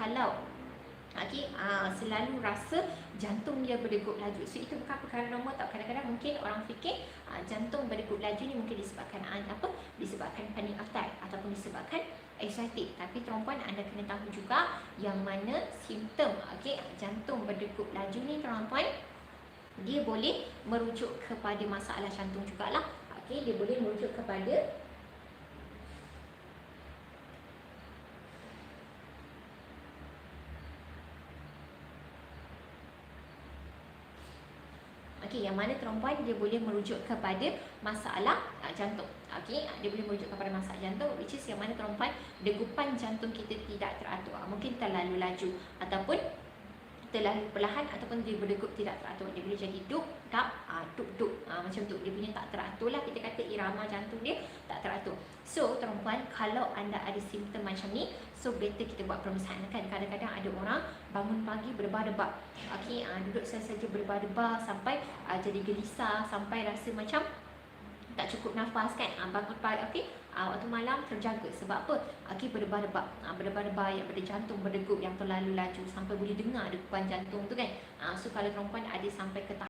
kalau selalu rasa jantung dia berdegup laju. So itu bukan perkara normal tau. Kadang-kadang mungkin orang fikir jantung berdegup laju ni mungkin disebabkan disebabkan panic attack ataupun disebabkan anxiety. Tapi perempuan anda kena tahu juga yang mana simptom jantung berdegup laju ni perempuan, dia boleh merujuk kepada masalah jantung jugalah. Dia boleh merujuk kepada yang mana perempuan dia boleh merujuk kepada masalah jantung. Dia boleh merujuk kepada masalah jantung, which is yang mana perempuan degupan jantung kita tidak teratur. Mungkin terlalu laju ataupun terlalu perlahan ataupun dia berdegup tidak teratur. Dia boleh jadi duk, dap, duk, macam tu. Dia punya tak teratur lah, kita kata irama jantung dia tak teratur. So perempuan, kalau anda ada simptom macam ni, so better kita buat pemeriksaan kan. Kadang-kadang ada orang bangun pagi berdebar-debar, duduk saja berdebar-debar sampai jadi gelisah, sampai rasa macam tak cukup nafas kan. Bangun pagi waktu malam terjaga sebab apa? Berdebar-debar, berdebar-debar yang pada jantung berdegup yang terlalu laju sampai boleh dengar degupan jantung tu kan. So kalau perempuan ada sampai ke